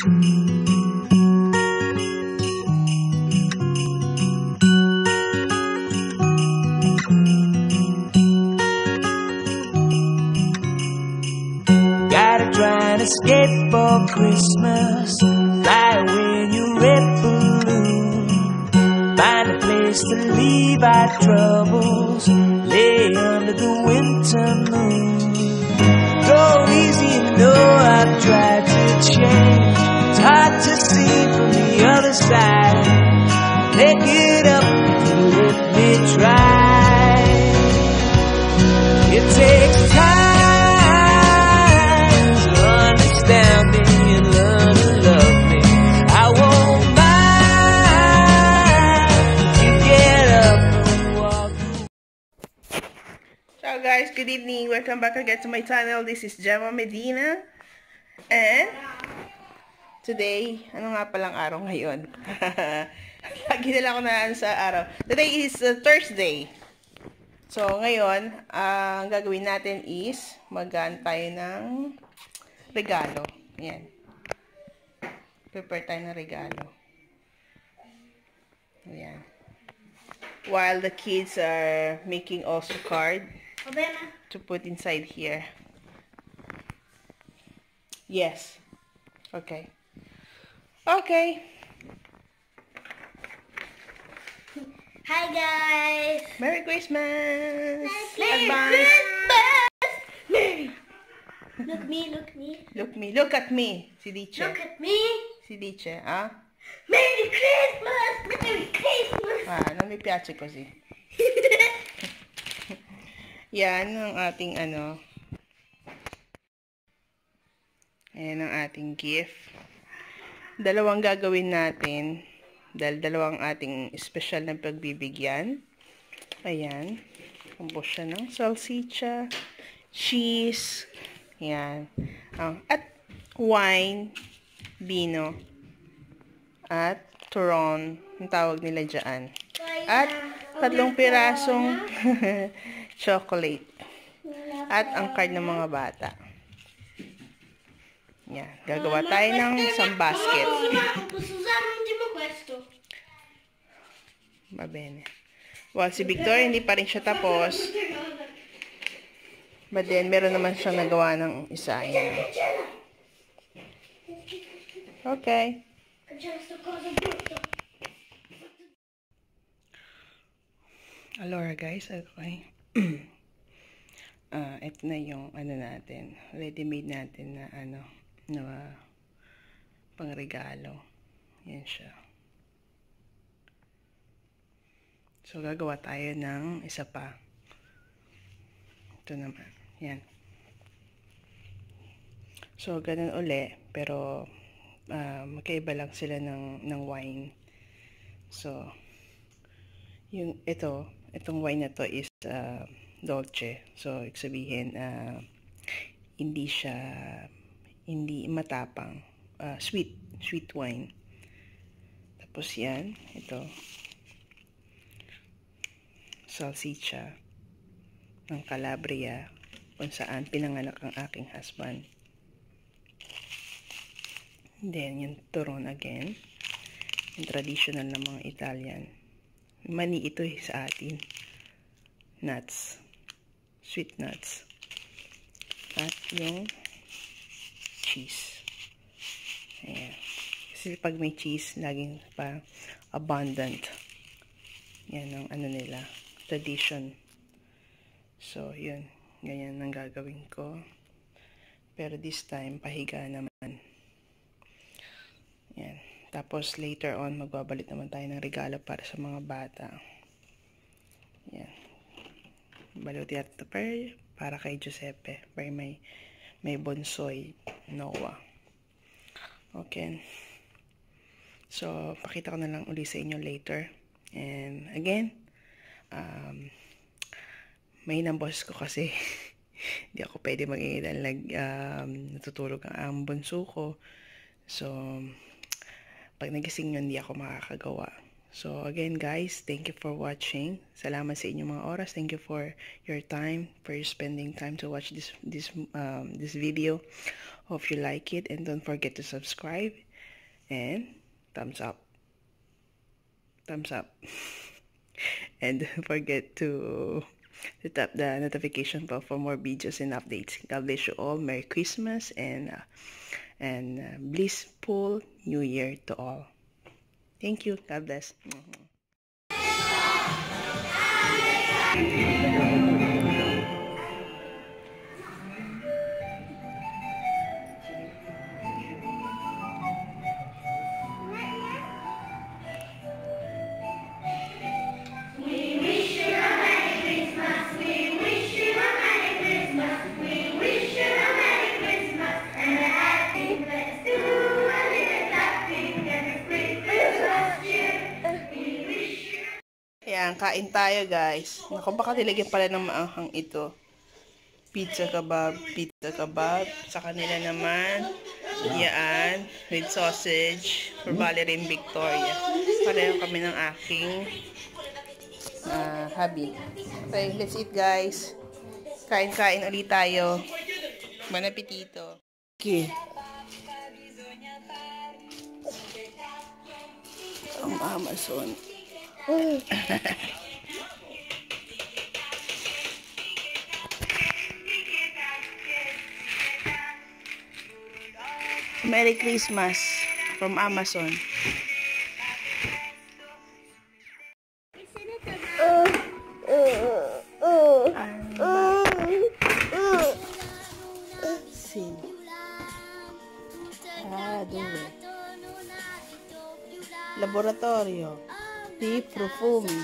Gotta try and escape for Christmas. Fly away in your red balloon. Find a place to leave our troubles. Lay under the winter moon. Go easy, you know I've tried to change. It's hard to see from the other side. Pick it up if you let me try. It takes time to understand me and learn to love me. I won't mind if you get up and walk. Ciao guys, good evening. Welcome back again to my channel. This is Gemma Medina. And today, ano nga palang araw ngayon? Lagi nila ako na sa araw. Today is Thursday. So, ngayon, ang gagawin natin is mag-gaan tayo ng regalo. Yan. Prepare tayo ng regalo. Ayan. While the kids are making also card to put inside here. Yes. Okay. Okay. Hi guys! Merry Christmas! Merry Advance. Christmas! Merry! Look me, look me. Look me. Look at me. Si Dice. Look at me. Si Dice, ah? Merry Christmas! Merry Christmas! Ah, non mi piace così. Yan ang ating ano. Ayan ang ating gift. Dalawang gagawin natin. Dahil dalawang ating special na pagbibigyan. Ayan. Kumpos siya ng salsicha, cheese, ayan. At wine, vino, at turon, yung tawag nila dyan. At 3 pirasong chocolate. At ang card ng mga bata. Yan. Gagawa tayo ng isang basket. Va bene. Well, si Victor hindi pa rin siya tapos. But then, meron naman siyang nagawa ng isa. Yan. Okay. Allora guys, okay. Ito na yung ano natin. Ready-made natin na ano, na pangregalo. Yan siya. So, gagawa tayo ng isa pa. Ito naman. Yan. So, ganun uli. Pero, magkaiba lang sila ng wine. So, itong wine na to is dolce. So, sabihin, hindi matapang. Sweet wine. Tapos yan, ito. Salsicha ng Calabria, kung saan pinanganak ang aking husband. Then, yung turon again. Yung traditional na mga Italian. Mani ito sa atin. Nuts. Sweet nuts. At yung cheese. Ayan. Kasi pag may cheese, laging pa abundant. Yan ang ano nila. Tradition. So, yun. Ganyan ang gagawin ko. Pero this time, pahiga naman. Yan. Tapos, later on, magbabalik naman tayo ng regalo para sa mga bata. Yan. Baluti at para kay Giuseppe. Para may bonsoy Noah. Okay. So, pakita ko na lang uli sa inyo later. And, again, may ng boss ko kasi hindi ako pwede magingin dahil natutulog ang bunso ko. So, pag nagising yun, hindi ako makakagawa. So, again guys, thank you for watching. Salamat sa inyong mga oras. Thank you for your time, for spending time to watch this video. Hope you like it, and don't forget to subscribe And thumbs up. Thumbs up. And don't forget to tap the notification bell for more videos and updates. God bless you all. Merry Christmas and blissful New Year to all. Thank you. God bless. Ayan, kain tayo guys. Naku, baka nilagyan pala ng maanghang ito. Pizza kebab. Sa kanila naman, yan, with sausage for Valerie Victoria. Pareho kami ng aking hubby. Okay, let's eat guys. Kain-kain ulit tayo. Bon appetito. Okay. Ang Amazon. Merry Christmas from Amazon. Laboratorio di profumi.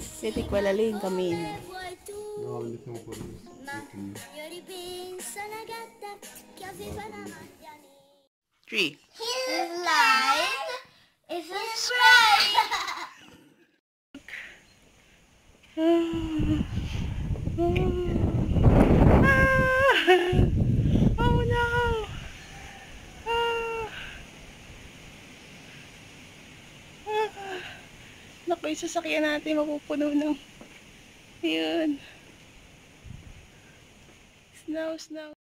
Siete quella lì in cammino. No, iniziamo con Three. His life is a sprite. Oh no! Naku, yung sasakyan natin mapupuno ng yun. Snow.